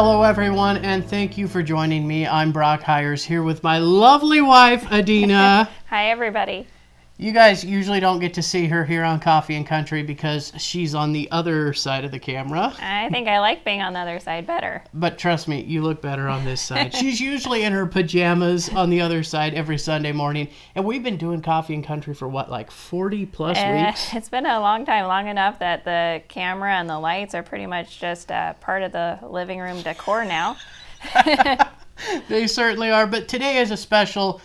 Hello, everyone, and thank you for joining me. I'm Brock Hires here with my lovely wife, Adina. Hi, everybody. You guys usually don't get to see her here on Coffee and Country because she's on the other side of the camera. I think I like being on the other side better. But trust me, you look better on this side. She's usually in her pajamas on the other side every Sunday morning. And we've been doing Coffee and Country for what, like 40 plus weeks? It's been a long time, long enough that the camera and the lights are pretty much just part of the living room decor now. They certainly are. But today is a special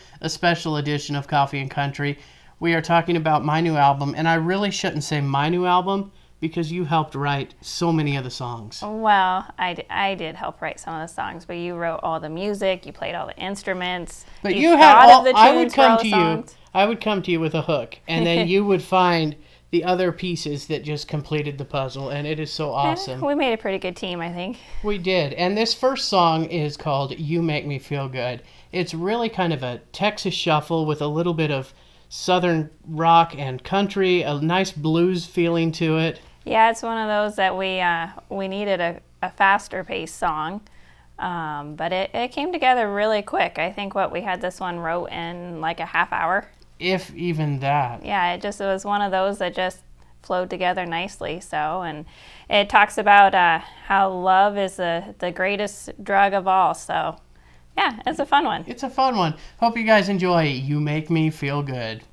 edition of Coffee and Country. We are talking about my new album, and I really shouldn't say my new album because you helped write so many of the songs. Well, I did help write some of the songs, but you wrote all the music, you played all the instruments. But you had all the tunes I would come to you with a hook, and then you would find the other pieces that just completed the puzzle, and it is so awesome. We made a pretty good team, I think. We did, and this first song is called You Make Me Feel Good. It's really kind of a Texas shuffle with a little bit of Southern rock and country, a nice blues feeling to it. Yeah, it's one of those that we needed a faster paced song, but it came together really quick. I think we had this one wrote in like a half hour. If even that. Yeah, it was one of those that just flowed together nicely. So, and it talks about how love is the greatest drug of all. So, yeah, it's a fun one. It's a fun one. Hope you guys enjoy You Make Me Feel Good.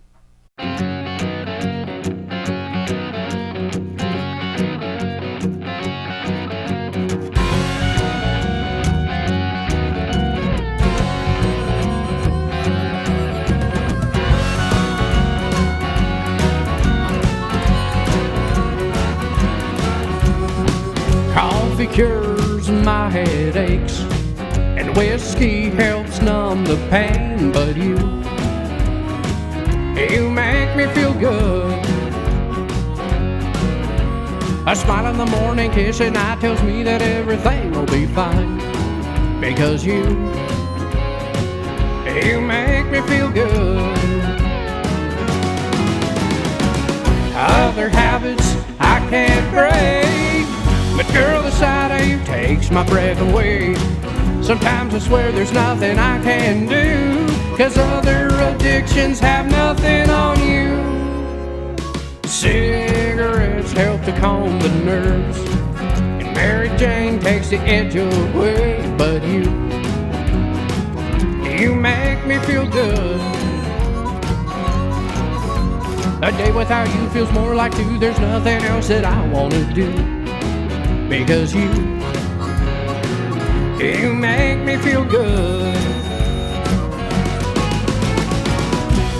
Coffee cures my headaches, and whiskey helps numb the pain. But you make me feel good. A smile in the morning, kiss at night tells me that everything will be fine. Because you make me feel good. Other habits I can't break, but girl, the sight of you takes my breath away. Sometimes I swear there's nothing I can do, 'cause other addictions have nothing on you. Cigarettes help to calm the nerves, and Mary Jane takes the edge away. But you make me feel good. A day without you feels more like two. There's nothing else that I want to do, because you make me feel good.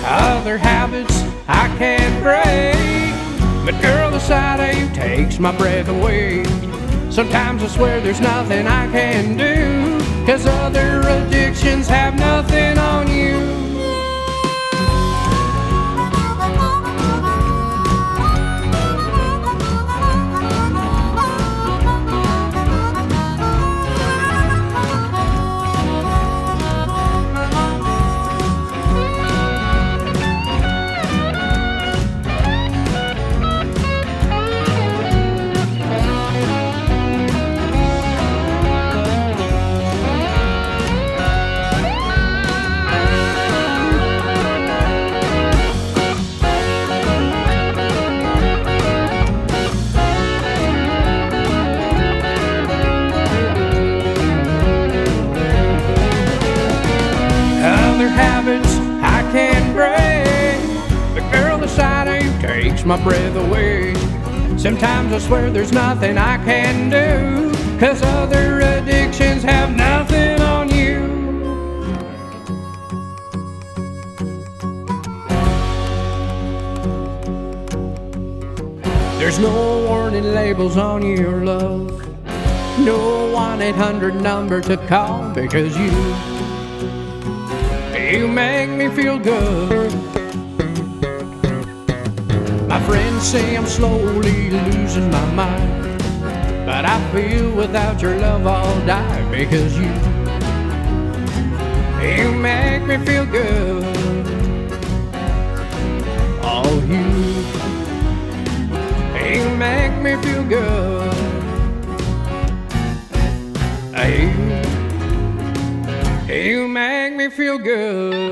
Other habits I can't break, but girl, the sight of you takes my breath away. Sometimes I swear there's nothing I can do, 'cause other addictions have nothing on you. Habits I can't break, but girl, the sight of you takes my breath away. Sometimes I swear there's nothing I can do, 'cause other addictions have nothing on you. There's no warning labels on your love, no 1-800 number to call, because you make me feel good. My friends say I'm slowly losing my mind, but I feel without your love I'll die, because you make me feel good. Oh, you make me feel good. feel good.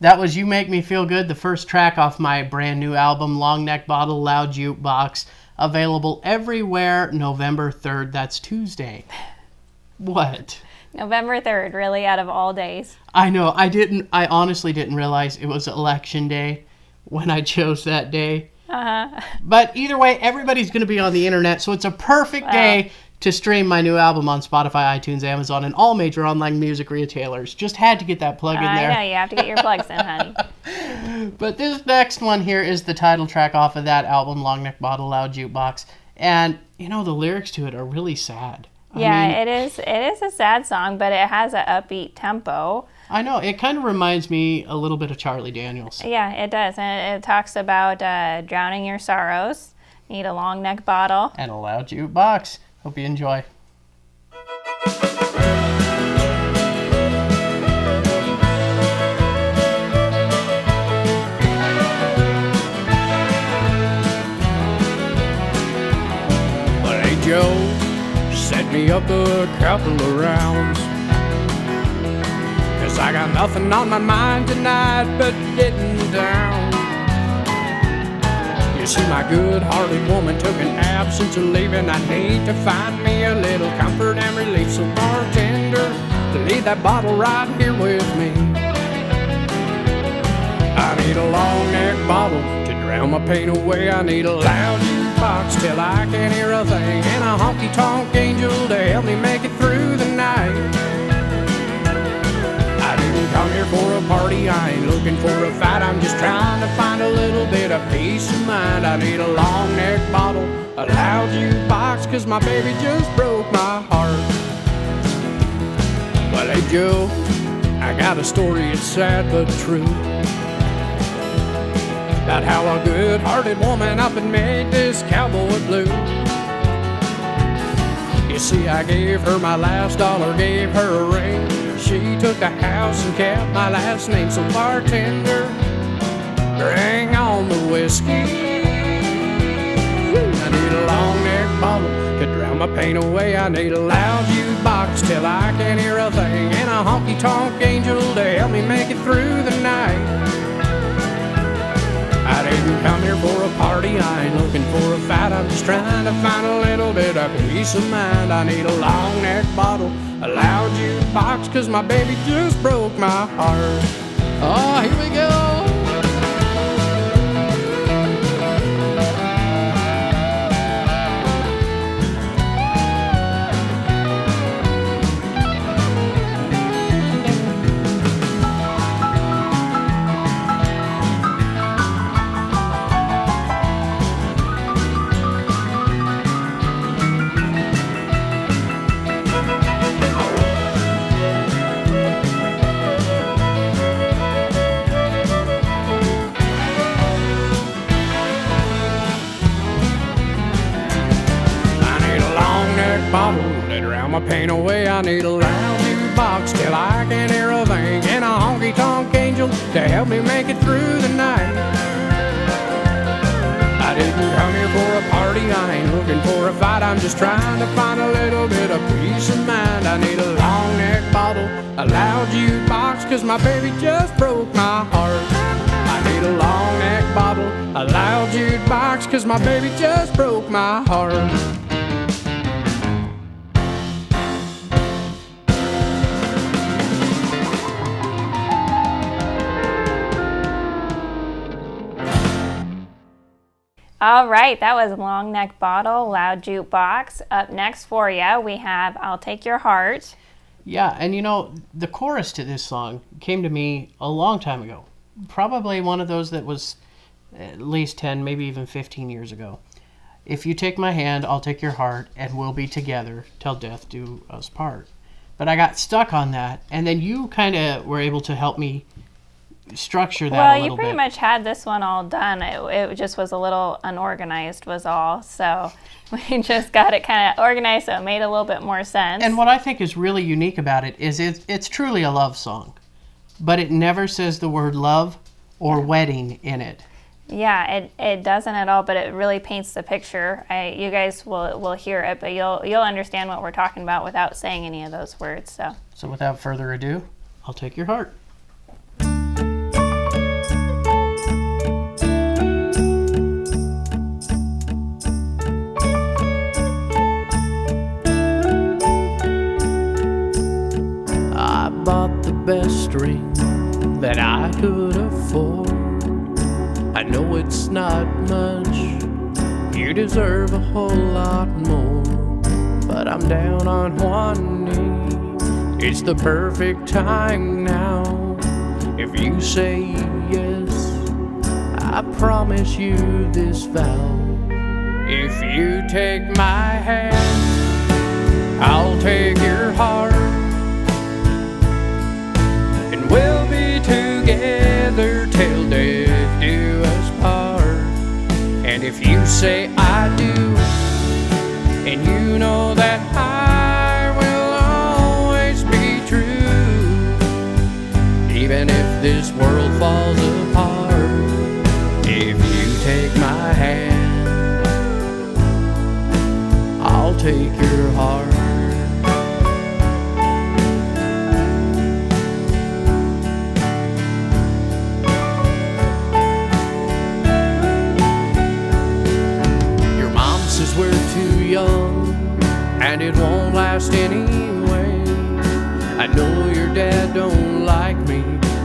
That was You Make Me Feel Good, the first track off my brand new album, Longneck Bottle Loud Jukebox, available everywhere November 3rd. That's Tuesday. What? November 3rd, really, out of all days. I know. I honestly didn't realize it was election day when I chose that day. But either way, everybody's going to be on the internet, so it's a perfect day to stream my new album on Spotify, iTunes, Amazon, and all major online music retailers. Just had to get that plug in there. I know, you have to get your plugs in, honey. But this next one here is the title track off of that album, Longneck Bottle Loud Jukebox. And, you know, the lyrics to it are really sad. Yeah, it is a sad song, but it has an upbeat tempo. I know. It kind of reminds me a little bit of Charlie Daniels. Yeah, it does. And it talks about drowning your sorrows. Need a long neck bottle. And a loud jukebox. Hope you enjoy. Well, hey, Joe, set me up a couple of rounds. 'Cause I got nothing on my mind tonight but getting down. You see, my good-hearted woman took an absence of leaving. I need to find me a little comfort and relief. So bartender, leave that bottle right here with me. I need a long neck bottle to drown my pain away. I need a loud jukebox till I can't hear a thing, and a honky tonk angel to help me make it through the night. I didn't come here for a party, I ain't looking for a fight. I'm just trying to find a little bit of peace of mind. I need a long neck bottle, a loud jukebox, 'cause my baby just broke my heart. Well, hey Joe, I got a story, it's sad but true, about how a good-hearted woman up and made this cowboy blue. You see, I gave her my last dollar, gave her a ring. She took the house and kept my last name. So bartender, bring on the whiskey. I need a long neck bottle to drown my pain away. I need a loud jukebox till I can't hear a thing, and a honky tonk angel to help me make it through the night. I didn't come here for a party, I ain't looking for a fight. I'm just trying to find a little bit of peace of mind. I need a long neck bottle, a loud jukebox, 'cause my baby just broke my heart. Oh, here we go. Bottle to drown my pain away. I need a loud jukebox till I can't hear a thing, and a honky tonk angel to help me make it through the night. I didn't come here for a party, I ain't looking for a fight. I'm just trying to find a little bit of peace of mind. I need a long neck bottle, a loud jukebox, 'cause my baby just broke my heart. I need a long neck bottle, a loud jukebox, 'cause my baby just broke my heart. All right, that was Long Neck Bottle, Loud Jukebox. Up next for you, we have I'll Take Your Heart. Yeah, and you know, the chorus to this song came to me a long time ago. Probably one of those that was at least 10, maybe even 15 years ago. If you take my hand, I'll take your heart, and we'll be together till death do us part. But I got stuck on that, and then you kind of were able to help me structure that a little bit. Well, you pretty much had this one all done. It just was a little unorganized was all. So we just got it kind of organized so it made a little bit more sense. And what I think is really unique about it is it's truly a love song, but it never says the word love or wedding in it. Yeah, it doesn't at all, but it really paints the picture. You guys will hear it, but you'll understand what we're talking about without saying any of those words. So without further ado, I'll take your heart. I bought the best ring that I could afford. I know it's not much, you deserve a whole lot more, but I'm down on one knee. It's the perfect time now. If you say yes, I promise you this vow. If you take my hand, I'll take your heart, and we'll be together till death do us part. And if you say I do, and you know that I will always be true, even if this world falls apart. If you take my hand, I'll take your heart. We're too young, and it won't last anyway. I know your dad don't like me,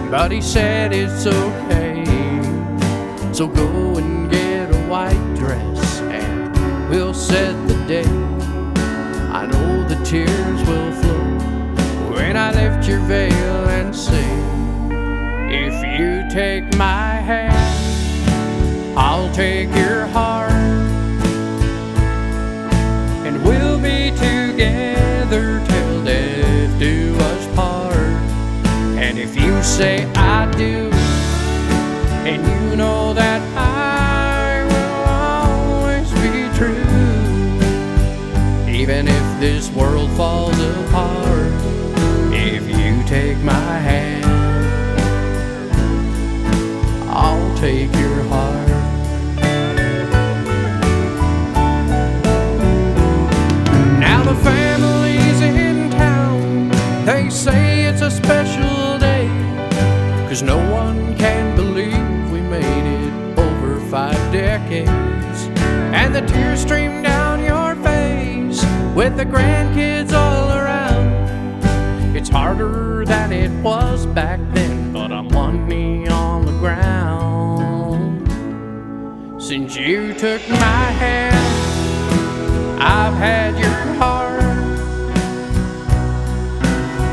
but he said it's okay. So go and get a white dress, and we'll set the date. I know the tears will flow when I lift your veil and sing. If you take my hand, I'll take your heart, and we'll be together till death do us part. And if you say I do, and you know that I will always be true, even if this world falls apart. If you take my hand, I'll take your heart. The family's in town, they say it's a special day, 'cause no one can believe we made it over 5 decades. And the tears stream down your face with the grandkids all around. It's harder than it was back then, but I'm one knee on the ground. Since you took my hand, I've had your heart,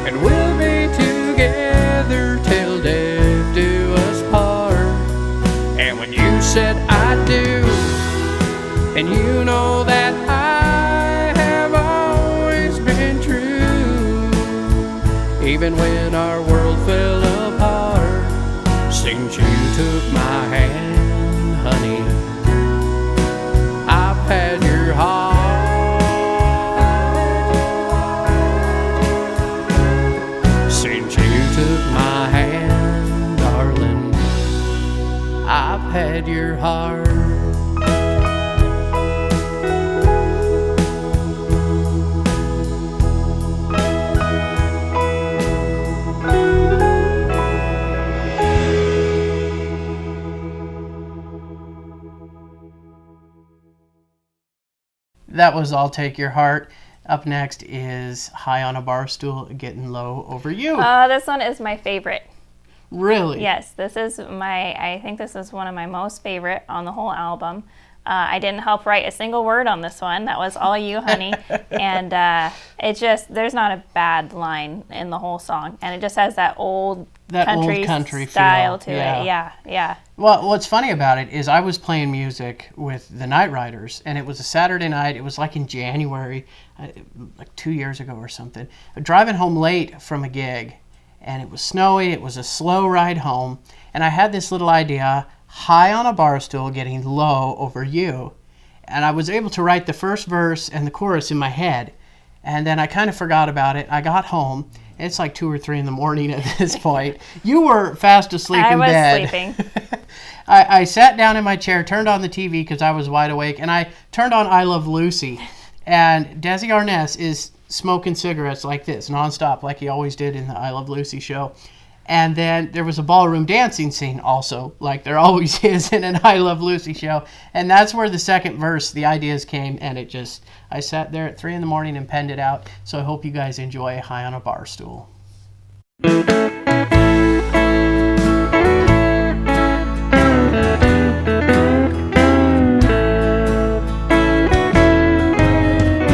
and we'll be together till death do us part. And when you said I do, and you know that I have always been true, even when our world fell apart. Since you took my hand, honey, I've had your heart. I've had your heart. That was I'll Take Your Heart. Up next is High on a Barstool, Getting Low Over You. This one is my favorite. Really? Yes, I think this is one of my most favorite on the whole album. I didn't help write a single word on this one. That was all you, honey. And there's not a bad line in the whole song. And it just has that old country style to it. Yeah. Well, what's funny about it is I was playing music with the Night Riders, and it was a Saturday night. It was like in January, like 2 years ago or something. Driving home late from a gig, and it was snowy. It was a slow ride home, and I had this little idea: high on a bar stool, getting low over you. And I was able to write the first verse and the chorus in my head, and then I kind of forgot about it. I got home. It's like 2 or 3 in the morning at this point. You were fast asleep in bed. I was sleeping. I sat down in my chair, turned on the TV because I was wide awake, and I turned on I Love Lucy. And Desi Arnaz is smoking cigarettes like this, nonstop, like he always did in the I Love Lucy show. And then there was a ballroom dancing scene also, like there always is in an I Love Lucy show. And that's where the second verse, the ideas came, and I sat there at 3 a.m. and penned it out. So I hope you guys enjoy High on a Barstool.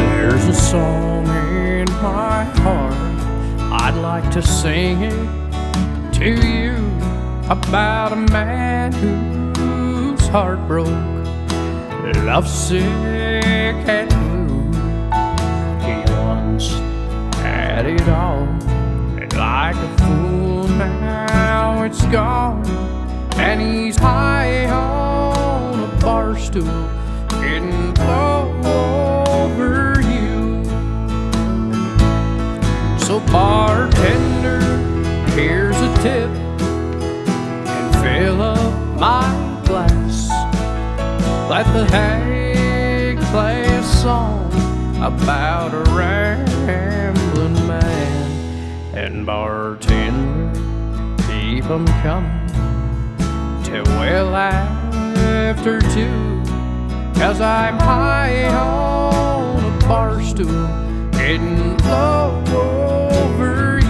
There's a song in my heart, I'd like to sing it to you, about a man whose heart broke, lovesick and blue. He once had it all, and like a fool now it's gone, and he's high on a bar stool, getting low over you. So bartender, here's a tip, and fill up my glass. Let the hag play a song about a rambling man. And bartender, keep 'em coming till well after 2, 'cause I'm high on a bar stool, getting low over you.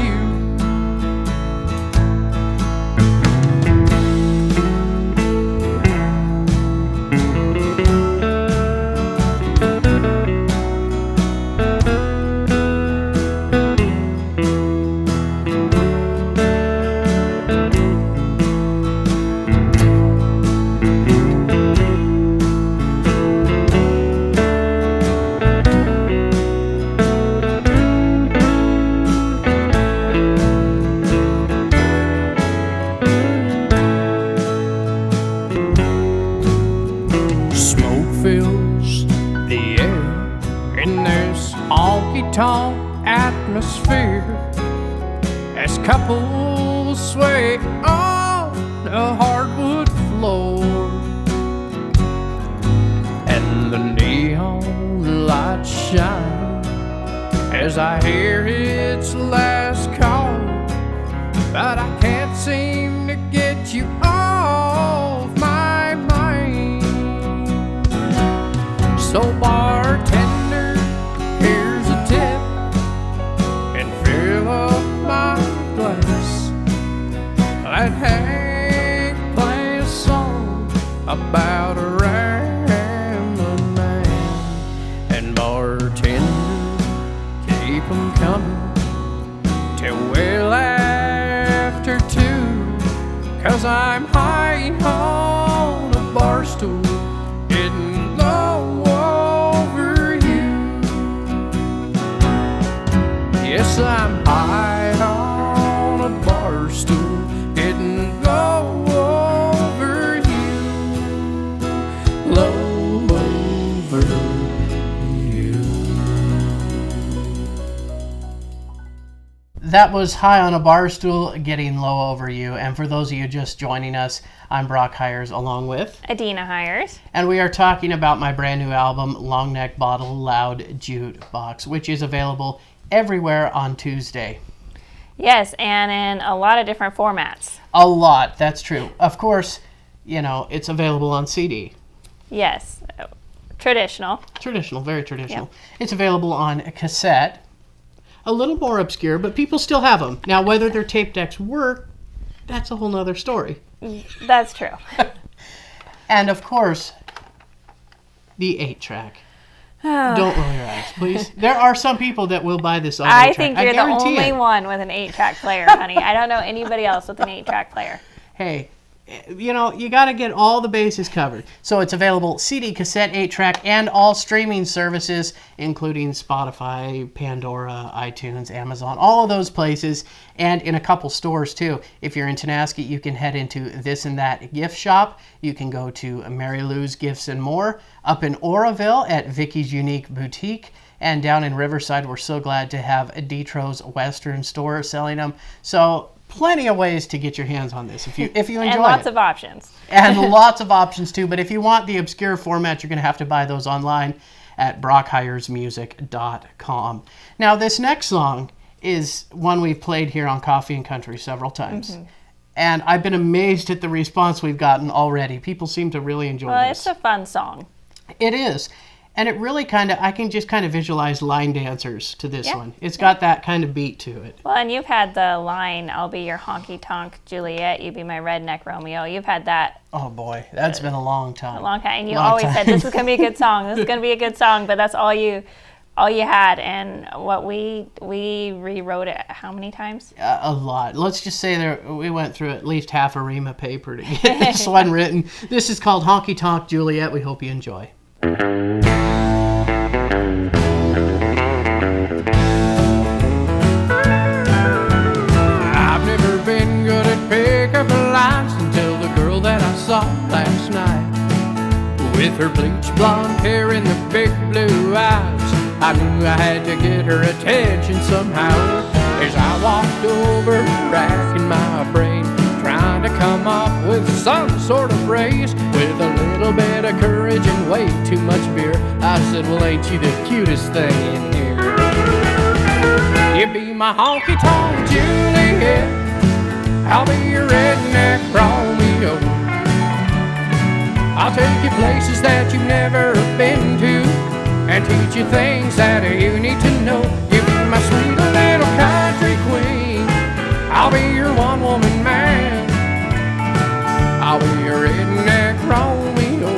Honky Tonk atmosphere as couples sway on a hardwood floor, and the neon lights shine as I hear its last call, but I can't seem to get you off my mind. So bartender, here's a tip, and fill up my glass. Let Hank play a song about a rambling man. And bartender, keep 'em coming till well after 2, 'cause I'm high on a bar stool, getting low over you. Yes, I'm high on a bar stool, getting low over you. Low over you. That was High on a Barstool, getting low over you. And for those of you just joining us, I'm Brock Hires along with Adina Hires. And we are talking about my brand new album, Longneck Bottle Loud Jukebox, which is available everywhere on Tuesday. Yes, and in a lot of different formats. A lot, that's true. Of course, you know, it's available on CD. Yes, traditional. Traditional, very traditional. Yep. It's available on cassette. A little more obscure, but people still have them. Now, whether their tape decks work, that's a whole nother story. That's true. And of course, the 8-track. Don't roll your eyes, please. There are some people that will buy this on 8-track. I think you're the only one with an 8-track player, honey. I don't know anybody else with an 8-track player. Hey, you know, you got to get all the bases covered. So it's available CD, cassette, 8-track, and all streaming services, including Spotify, Pandora, iTunes, Amazon, all of those places, and in a couple stores too. If you're in Tenasket, you can head into This and That gift shop. You can go to Mary Lou's Gifts and More. Up in Oroville at Vicky's Unique Boutique. And down in Riverside, we're so glad to have Detro's Western store selling them. So plenty of ways to get your hands on this if you enjoy And lots it. of options. And lots of options too. But if you want the obscure format, you're going to have to buy those online at brockhiresmusic.com. Now, this next song is one we've played here on Coffee and Country several times. Mm-hmm. And I've been amazed at the response we've gotten already. People seem to really enjoy Well, this. it's a fun song. It is. And it really I can just kind of visualize line dancers to this Yeah. one. It's got that kind of beat to it. Well, and you've had the line, I'll be your honky tonk Juliet, you be my redneck Romeo. You've had that Oh boy, that's been a long time. a long time. And you Long always time. said, this is going to be a good song. This is going to be a good song. But that's all you had. And what we rewrote it how many times? A lot. Let's just say we went through at least half a ream of paper to get this one written. This is called Honky Tonk Juliet. We hope you enjoy. I've never been good at pickup lines until the girl that I saw last night. With her bleach blonde hair and the big blue eyes, I knew I had to get her attention somehow. As I walked over, racking my brain, trying to come up with some sort of phrase. With a little bit of courage and way too much beer, I said, well, ain't you the cutest thing in here? You be my honky-tonk Juliet, I'll be your redneck Romeo. I'll take you places that you've never been to and teach you things that you need to know. You be my sweet little country queen, I'll be your one-woman man. I'll be your redneck Romeo,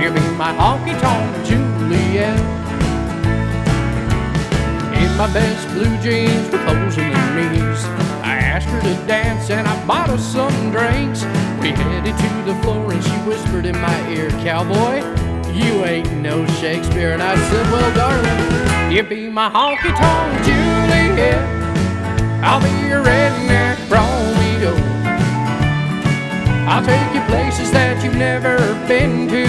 you be my honky-tonk Juliet. In my best blue jeans with holes in the knees, I asked her to dance and I bought her some drinks. We headed to the floor and she whispered in my ear, cowboy, you ain't no Shakespeare. And I said, well, darling, you be my honky-tonk Juliet, I'll be your redneck Romeo. I'll take you places that you've never been to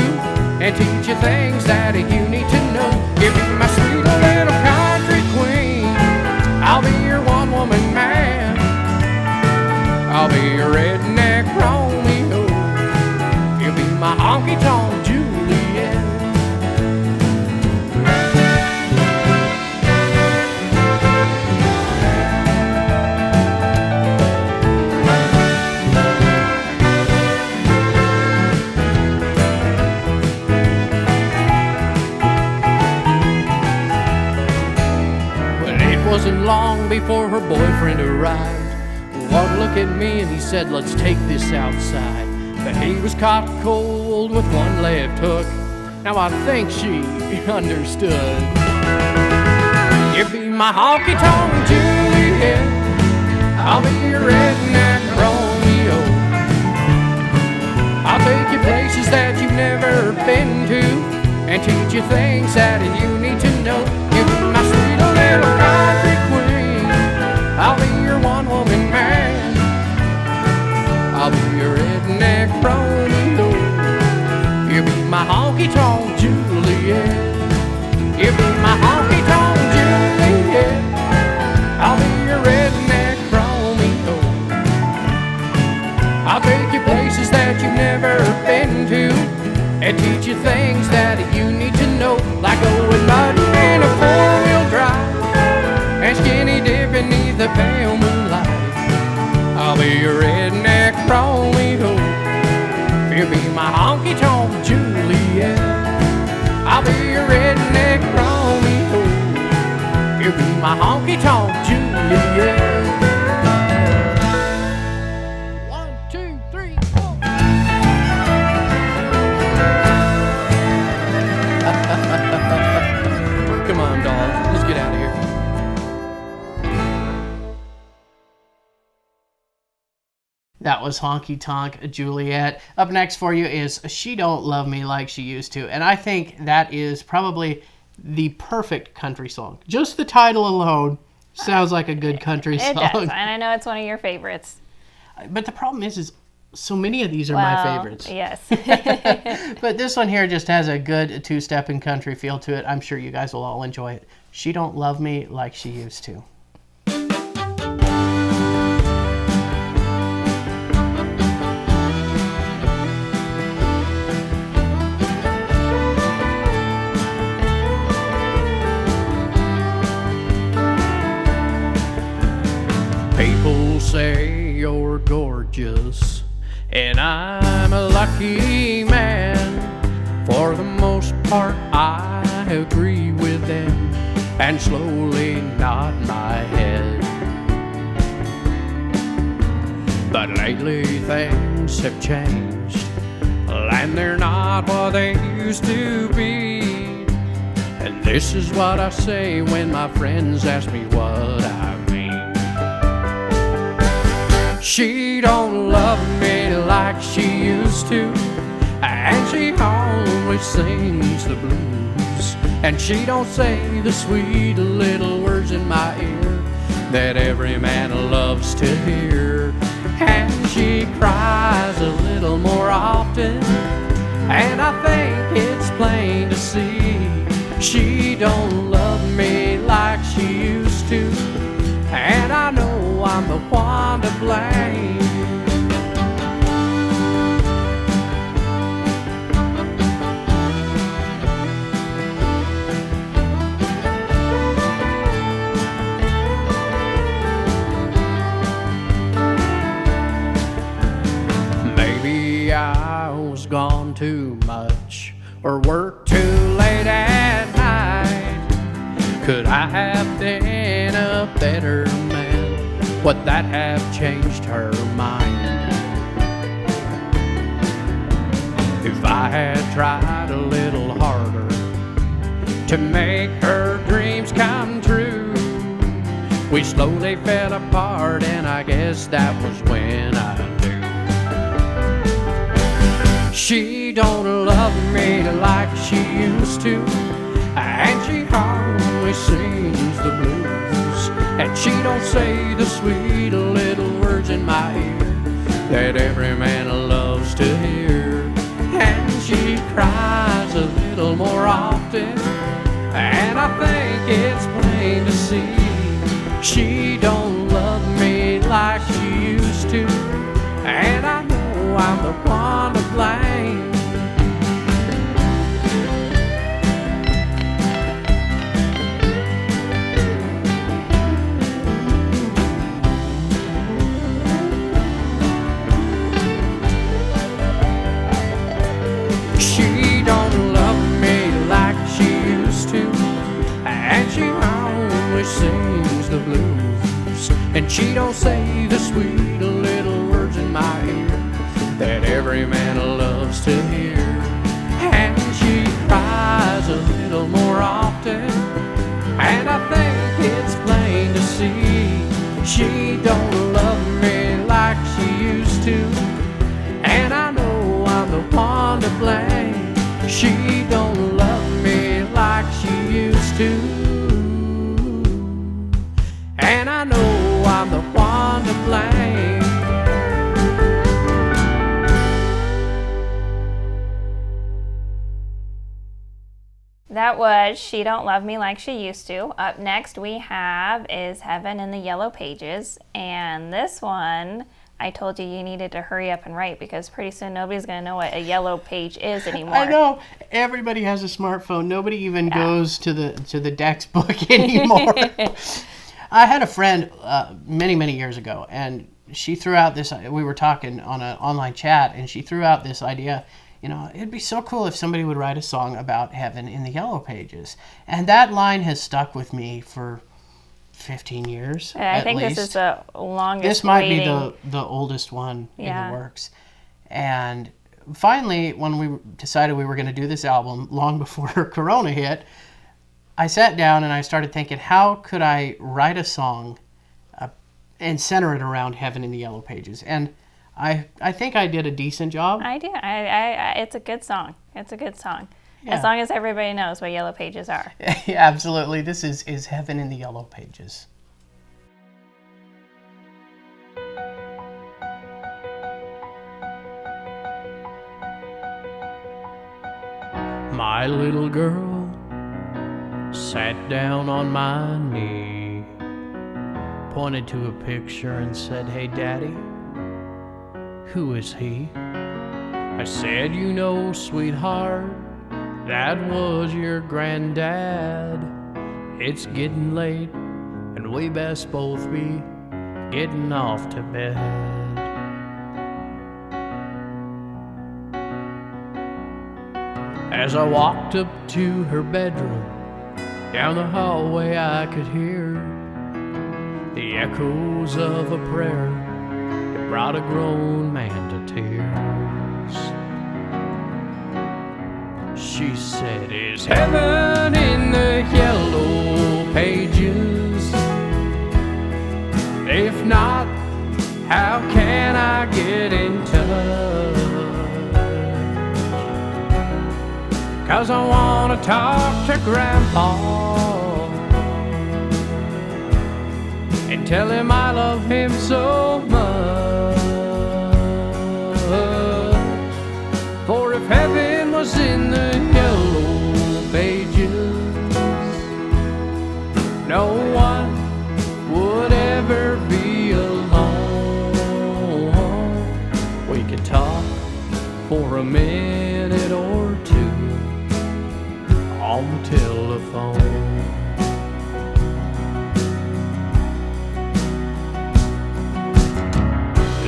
and teach you things that you need to know. You be my sweet little country queen, I'll be your one-woman man. I'll be your redneck Romeo, you'll be my honky-tonk Juliet. Well, it wasn't long before her boyfriend arrived. One look at me and he said, let's take this outside. But he was caught cold with one left hook. Now I think she understood. You be my honky-tonk Juliet, I'll be your redneck Romeo. I'll take you places that you've never been to and teach you things that you need to know. You be my sweet little country queen, I'll be your one-woman man. I'll be your redneck Romeo, you be my honky-tonk Juliet. You be my honky-tonk Juliet, I'll be your redneck Romeo. I'll take you places that you've never been to and teach you things that you need to know, like going muddy in a four-wheel drive and skinny dip beneath the pale moonlight. I'll be your redneck Romeo, you'll be my honky-tonk Juliet. I'll be your redneck Romeo, you'll be my honky-tonk Juliet. 1, 2, 3, 4. Come on, dolls, let's get out of here. That was Honky Tonk Juliet. Up next for you is She Don't Love Me Like She Used To. And I think that is probably the perfect country song. Just the title alone sounds like a good country song. It does, and I know it's one of your favorites. But the problem is so many of these are my favorites. Yes. But this one here just has a good two-step and country feel to it. I'm sure you guys will all enjoy it. She Don't Love Me Like She Used To. say you're gorgeous, and I'm a lucky man. For the most part, I agree with them and slowly nod my head. But lately things have changed, and they're not what they used to be. And this is what I say when my friends ask me what I mean. She don't love me like she used to, and she always sings the blues. And she don't say the sweet little words in my ear that every man loves to hear. And she cries a little more often, and I think it's plain to see she don't love me like she used to, and I know I'm the one to blame. Maybe I was gone too much or worked too late at night. Could I have been a better man? Would that have changed her mind? If I had tried a little harder to make her dreams come true, we slowly fell apart, and I guess that was when I knew she don't love me like she used to, and she always sings the blues. And she don't say the sweet little words in my ear that every man loves to hear. And she cries a little more often, and I think it's plain to see she don't love me like she used to, and I know I'm the one to blame. She don't love me like she used to, and she always sings the blues. And she don't say the sweet little words in my ear that every man loves to hear. And she cries a little more often, and I think it's plain to see she don't love me like she used to, and I know I'm the one to blame. She don't love me like she used to, and I know I'm the one to blame. That was She Don't Love Me Like She Used To. Up next we have Is Heaven in the Yellow Pages. And this one, I told you needed to hurry up and write because pretty soon nobody's going to know what a yellow page is anymore. I know. Everybody has a smartphone. Nobody even goes to the Dex book anymore. I had a friend many years ago, and she threw out this, we were talking on an online chat, and she threw out this idea, you know, it'd be so cool if somebody would write a song about heaven in the yellow pages. And that line has stuck with me for 15 years. I think this is the longest. This might waiting. be the oldest one in the works. And finally, when we decided we were going to do this album, long before Corona hit, I sat down and I started thinking, how could I write a song and center it around heaven in the yellow pages? And I think I did a decent job. I do. It's a good song. It's a good song. Yeah. As long as everybody knows what yellow pages are. Yeah, absolutely. This is Heaven in the Yellow Pages. My little girl sat down on my knee, pointed to a picture and said, "Hey, Daddy, who is he?" I said, "You know, sweetheart, that was your granddad. It's getting late and we best both be getting off to bed. As I walked up to her bedroom, down the hallway I could hear the echoes of a prayer that brought a grown man to tears. She said, "Is heaven in the yellow pages? If not, how can I get in touch? 'Cause I wanna talk to Grandpa and tell him I love him so much. For if heaven was in the yellow pages, no one would ever be alone. We could talk for a minute or two on the telephone."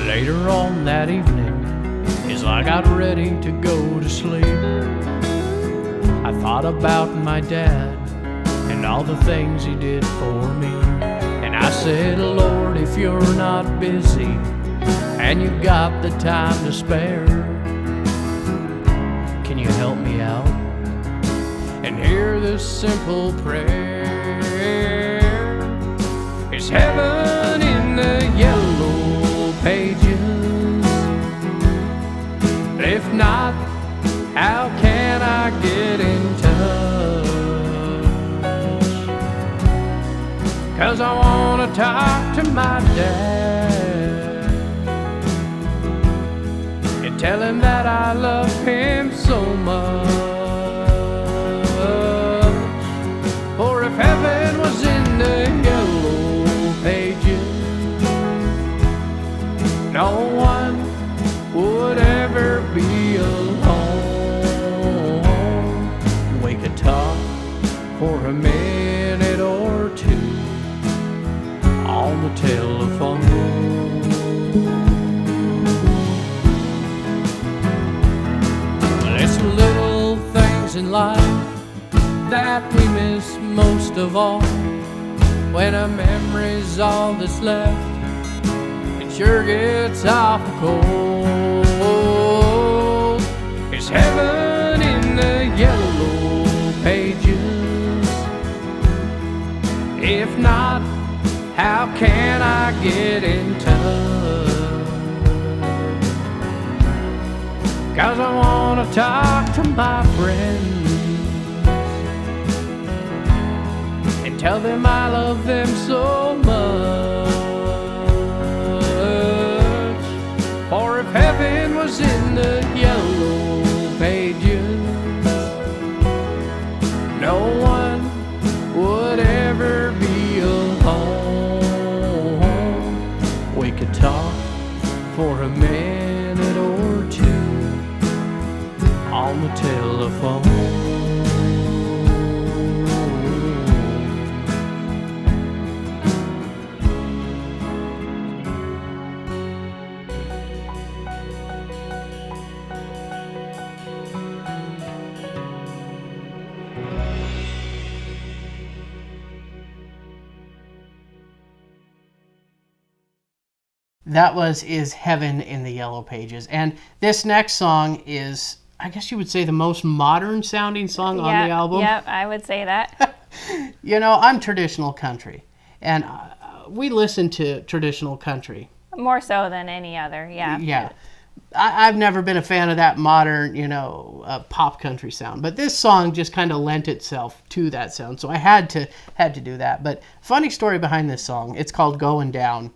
Later on that evening, as I got ready to go to sleep, I thought about my dad and all the things he did for me. And I said, "Lord, if you're not busy and you've got the time to spare, can you help me out and hear this simple prayer? Is heaven in the yellow pages? If not, how can I get in touch? 'Cause I wanna talk to my dad and tell him that I love him so much. For if heaven was in the yellow pages, no one would ever be alone. We could talk for a minute or two on the telephone." It's the little things in life that we miss most of all. When a memory's all that's left, it sure gets awful cold. Is heaven in the yellow pages? If not, how can I get in touch? 'Cause I wanna talk to my friends and tell them I love them so much. For if heaven was in the yellow pages, no one would ever be alone. We could talk for a minute or two on the telephone. That was Is Heaven in the Yellow Pages. And this next song is, I guess you would say, the most modern sounding song on the album. Yeah, I would say that. You know, I'm traditional country, and we listen to traditional country. More so than any other, yeah. Yeah. I've never been a fan of that modern, pop country sound. But this song just kind of lent itself to that sound. So I had to do that. But funny story behind this song, it's called Goin Down.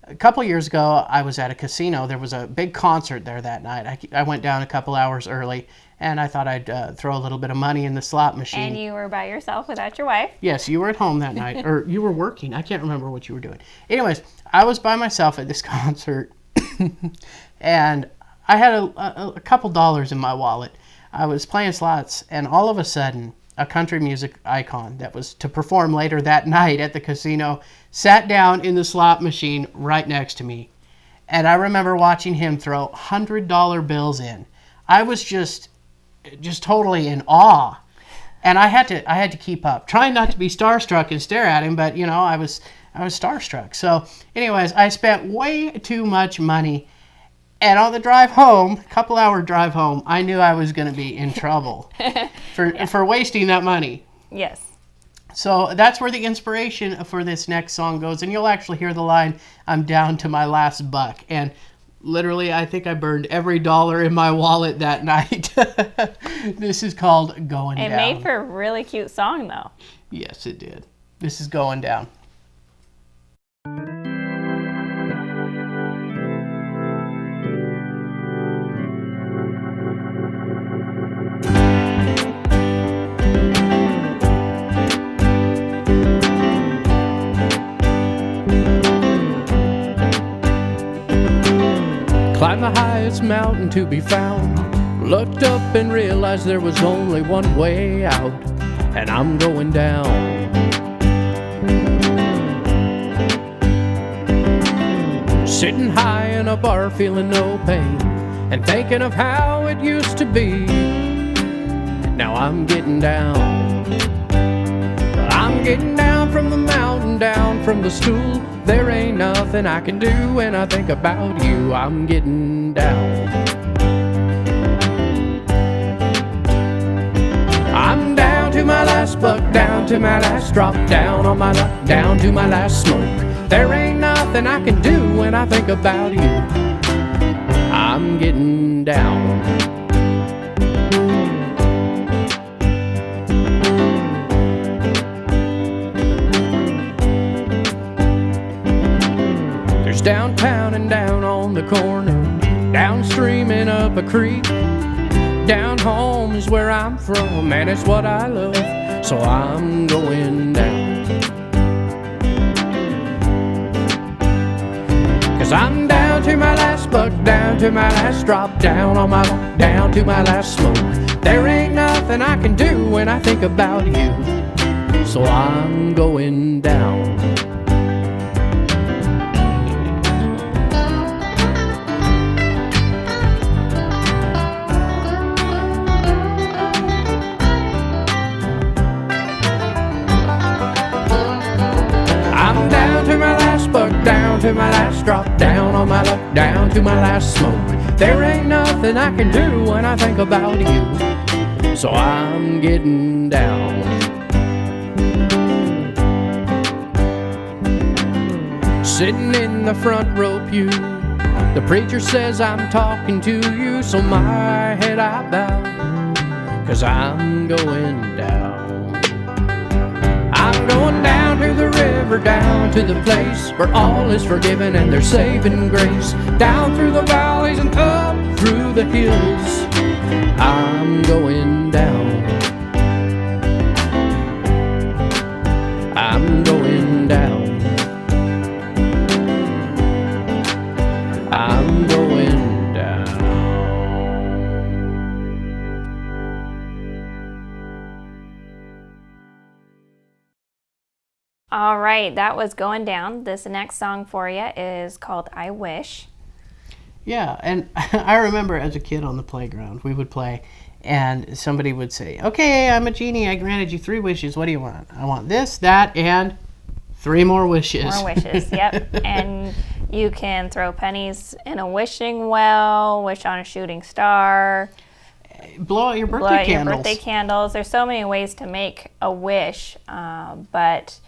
A couple years ago, I was at a casino. There was a big concert there that night. I went down a couple hours early, and I thought I'd throw a little bit of money in the slot machine. And you were by yourself without your wife. Yes, you were at home that night, or you were working. I can't remember what you were doing. Anyways, I was by myself at this concert, and I had a couple dollars in my wallet. I was playing slots, and all of a sudden, a country music icon that was to perform later that night at the casino, sat down in the slot machine right next to me. And I remember watching him throw $100 bills in. I was just totally in awe. And I had to keep up, trying not to be starstruck and stare at him, but I was starstruck. So anyways, I spent way too much money. And on the drive home, couple hour drive home, I knew I was going to be in trouble for wasting that money. Yes. So that's where the inspiration for this next song goes. And you'll actually hear the line, "I'm down to my last buck." And literally, I think I burned every dollar in my wallet that night. This is called Goin' Down. It made for a really cute song, though. Yes, it did. This is Goin' Down. Climbed the highest mountain to be found. Looked up and realized there was only one way out, and I'm going down. Sitting high in a bar feeling no pain, and thinking of how it used to be. Now I'm getting down. I'm getting down from the mountain, down from the stool. There ain't nothing I can do when I think about you. I'm getting down. I'm down to my last buck, down to my last drop, down on my luck, down to my last smoke. There ain't nothing I can do when I think about you. I'm getting down. Downtown and down on the corner, downstream and up a creek. Down home is where I'm from, and it's what I love, so I'm going down. 'Cause I'm down to my last buck, down to my last drop, down on my luck, down to my last smoke. There ain't nothing I can do when I think about you, so I'm going down. Down to my last drop, down on my luck, down to my last smoke. There ain't nothing I can do when I think about you, so I'm getting down. Sitting in the front row pew, the preacher says I'm talking to you, so my head I bow, 'cause I'm going down. I'm going down to the river, down to the place where all is forgiven and there's saving grace. Down through the valleys and up through the hills, I'm going down. I'm going down. I'm going down. All right, that was Going Down. This next song for you is called I Wish. Yeah, and I remember as a kid on the playground, we would play, and somebody would say, "Okay, I'm a genie. I granted you 3 wishes. What do you want?" "I want this, that, and 3 more wishes." More wishes, yep. And you can throw pennies in a wishing well, wish on a shooting star. Blow out your birthday candles. Your birthday candles. There's so many ways to make a wish, but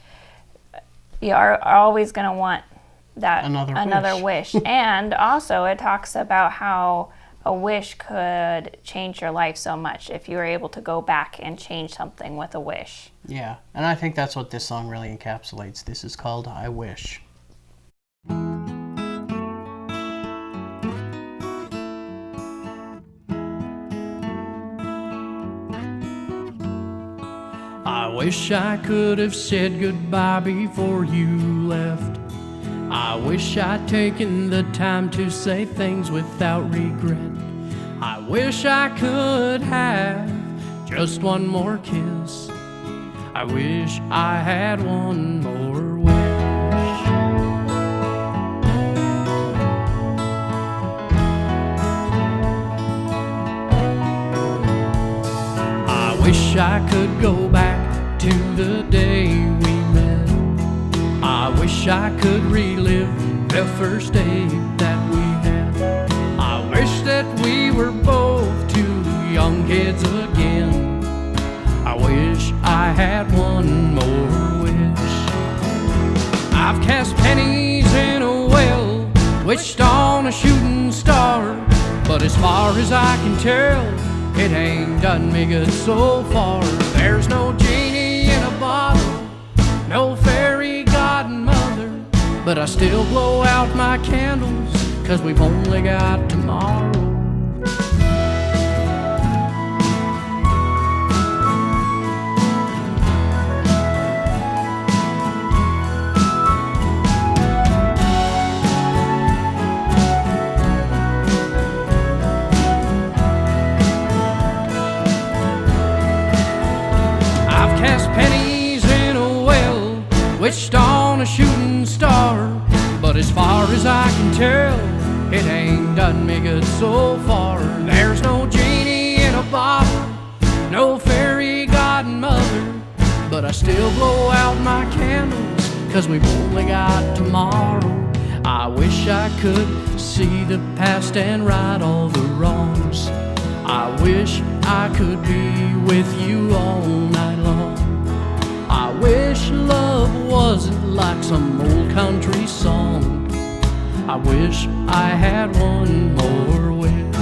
you are always going to want that another wish. And also it talks about how a wish could change your life so much if you were able to go back and change something with a wish. Yeah, and I think that's what this song really encapsulates. This is called I Wish. I wish I could have said goodbye before you left. I wish I'd taken the time to say things without regret. I wish I could have just one more kiss. I wish I had one more wish. I wish I could go back to the day we met. I wish I could relive the first day that we had. I wish that we were both two young kids again. I wish I had one more wish. I've cast pennies in a well, wished on a shooting star, but as far as I can tell, it ain't done me good so far. There's no genie in a bottle, no fairy godmother, but I still blow out my candles, 'cause we've only got tomorrow. Pennies in a well, wished on a shooting star, but as far as I can tell, it ain't done me good so far. There's no genie in a bottle, no fairy godmother, but I still blow out my candles, 'cause we've only got tomorrow. I wish I could see the past and right all the wrongs. I wish I could be with you all night long. I wish love wasn't like some old country song. I wish I had one more wish.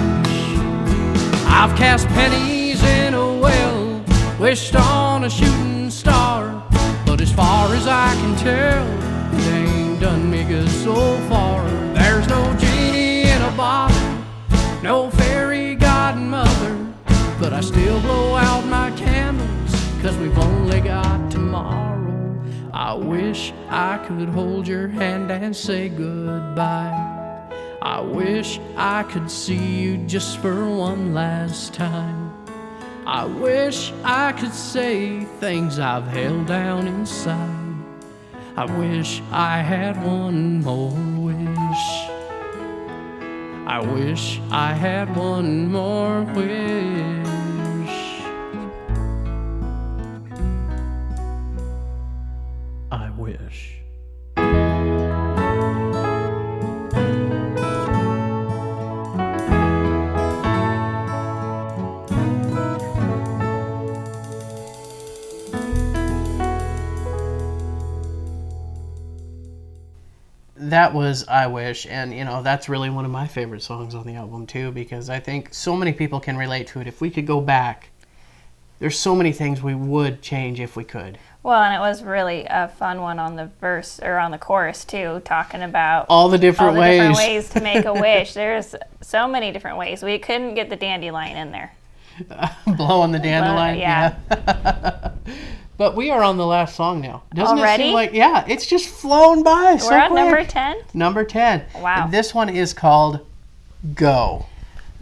I've cast pennies in a well, wished on a shooting star, but as far as I can tell, it ain't done me good so far. There's no genie in a bottle, no fairy godmother, but I still blow out my candles, 'cause we've only got tomorrow. I wish I could hold your hand and say goodbye. I wish I could see you just for one last time. I wish I could say things I've held down inside. I wish I had one more wish. I wish I had one more wish. I wish. That was I Wish, and that's really one of my favorite songs on the album too, because I think so many people can relate to it. If we could go back, there's so many things we would change if we could. Well, and it was really a fun one on the verse, or on the chorus too, talking about all the different ways to make a wish. There's so many different ways. We couldn't get the dandelion in there. Blowing the dandelion, yeah. But we are on the last song now. Doesn't Already? it seem like, yeah, it's just flown by so We're at quick. number 10? Number 10. Wow. And this one is called Go.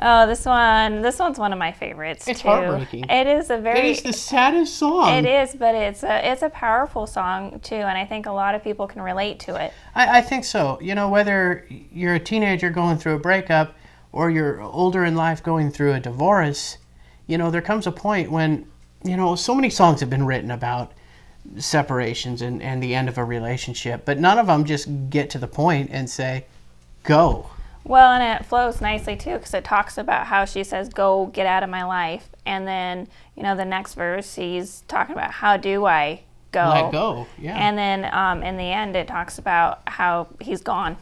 Oh, this one's one of my favorites It's too. heartbreaking. It is a very. It is the saddest song. It is, but it's a powerful song too, and I think a lot of people can relate to it. I think so. Whether you're a teenager going through a breakup or you're older in life going through a divorce, there comes a point when, so many songs have been written about separations and the end of a relationship, but none of them just get to the point and say, go. Well, and it flows nicely too, because it talks about how she says, "Go, get out of my life," and then the next verse he's talking about, "How do I go?" Let go, yeah. And then in the end it talks about how he's gone.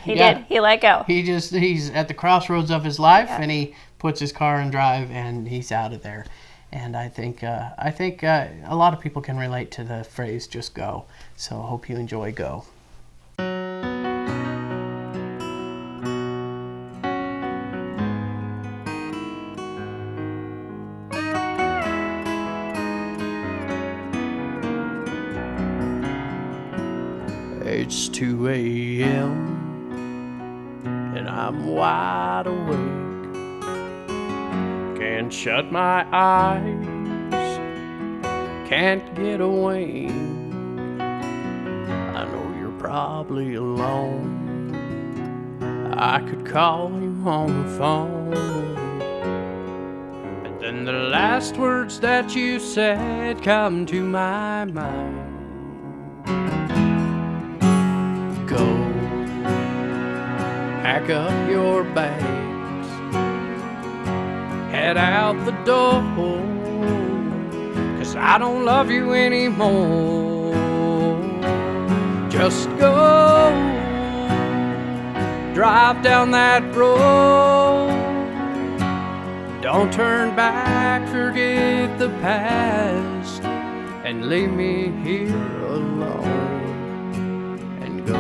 He Yeah. did. He let go. He's at the crossroads of his life, Yeah. and he puts his car in drive, and he's out of there. And I think a lot of people can relate to the phrase "just go." So I hope you enjoy Go. It's 2 a.m. and I'm wide awake. Can't shut my eyes can't get away. I know you're probably alone. I could call you on the phone. But then the last words that you said come to my mind. Go, pack up your bags, head out the door, 'cause I don't love you anymore. Just go, drive down that road. Don't turn back, forget the past, and leave me here alone. And go.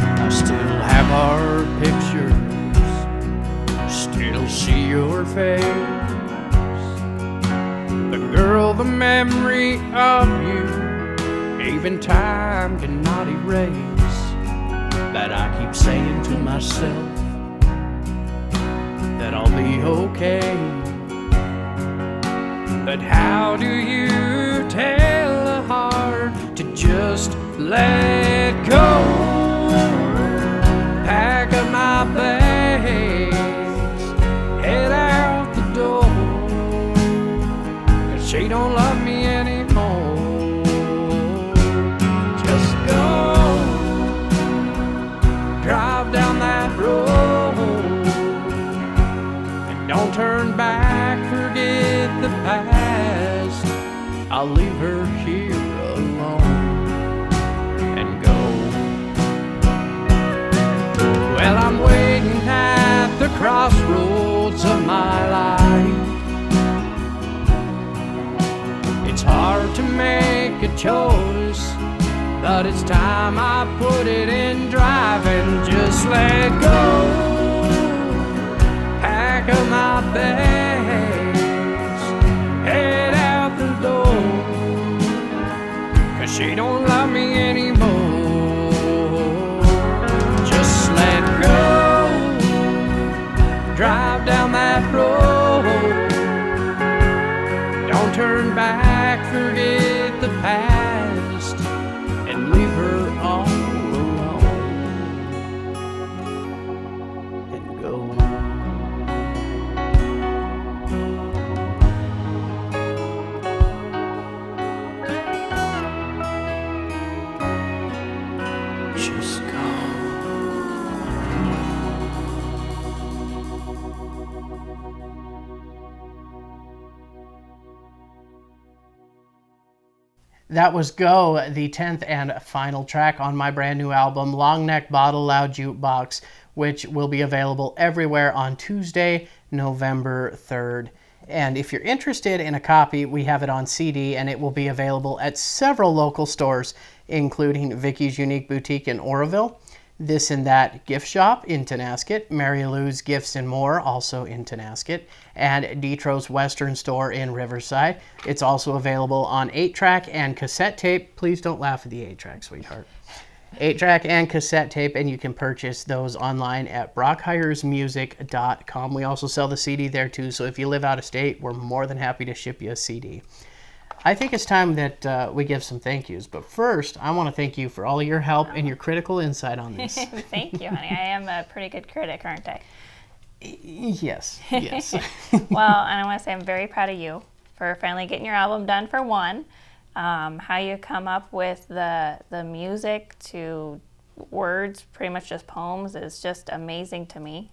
I still have our pictures, still see your face. But girl, the memory of you, even time cannot erase. That I keep saying to myself that I'll be okay. But how do you tell a heart to just let go? Pack up my bags, head out the door, 'cause she don't love me anymore. Just go, drive down that road, and don't turn back, forget the past. I'll leave her here alone and go. Well, I'm waiting at the crossroads of my life. It's hard to make a choice, but it's time I put it in drive and just let go. Pack up my bags, head out the door, 'cause she don't love me anymore. Just let go, drive down that road. Don't turn back, forget the past, and leave her all alone and go. Just go. That was Go, the 10th and final track on my brand new album, Longneck Bottle Loud Jukebox, which will be available everywhere on Tuesday, November 3rd. And if you're interested in a copy, we have it on CD, and it will be available at several local stores, including Vicky's Unique Boutique in Oroville, This and That Gift Shop in Tonasket, Mary Lou's Gifts and More, also in Tonasket, and Detro's Western Store in Riverside. It's also available on 8-track and cassette tape. Please don't laugh at the 8-track, sweetheart. 8-track and cassette tape, and you can purchase those online at brockhiresmusic.com. We also sell the CD there too, so if you live out of state, we're more than happy to ship you a CD. I think it's time that we give some thank yous, but first, I want to thank you for all your help and your critical insight on this. Thank you, honey. I am a pretty good critic, aren't I? Yes. Well, and I want to say I'm very proud of you for finally getting your album done, for one. How you come up with the music to words, pretty much just poems, is just amazing to me.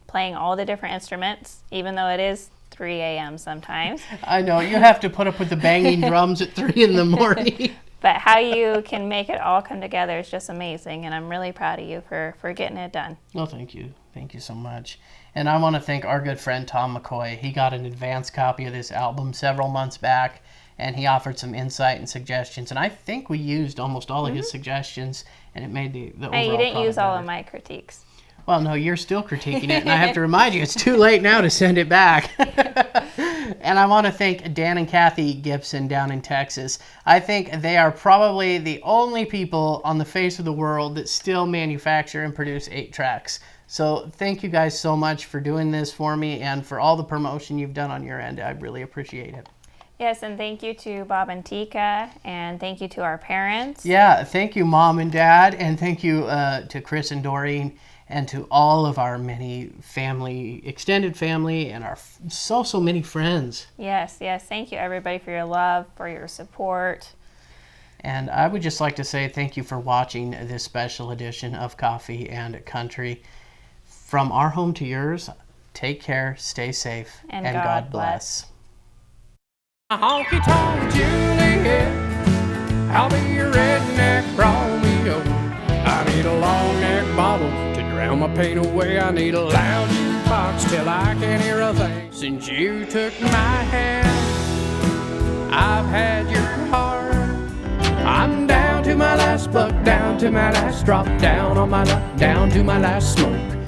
Playing all the different instruments, even though it is 3 a.m. sometimes. I know, you have to put up with the banging drums at 3 in the morning. But how you can make it all come together is just amazing, and I'm really proud of you for getting it done. Well, thank you. Thank you so much. And I want to thank our good friend Tom McCoy. He got an advance copy of this album several months back, and he offered some insight and suggestions. And I think we used almost all of his suggestions, and it made the overall Hey, you didn't use all better. of my critiques. Well, no, you're still critiquing it, and I have to remind you, it's too late now to send it back. And I want to thank Dan and Kathy Gibson down in Texas. I think they are probably the only people on the face of the world that still manufacture and produce 8 tracks. So thank you guys so much for doing this for me and for all the promotion you've done on your end. I really appreciate it. Yes, and thank you to Bob and Tika, and thank you to our parents. Yeah, thank you, Mom and Dad, and thank you to Chris and Doreen, and to all of our many family, extended family, and our so many friends. Yes, thank you everybody for your love, for your support. And I would just like to say thank you for watching this special edition of Coffee and Country. From our home to yours, take care, stay safe, And God bless. Honky Tonk Juliet, I'll be your redneck Romeo. I need a long neck bottle to drown my pain away. I need a loud jukebox till I can't hear a thing. Since you took my hand, I've had your heart. I'm down to my last buck, down to my last drop, down on my luck, down to my last smoke.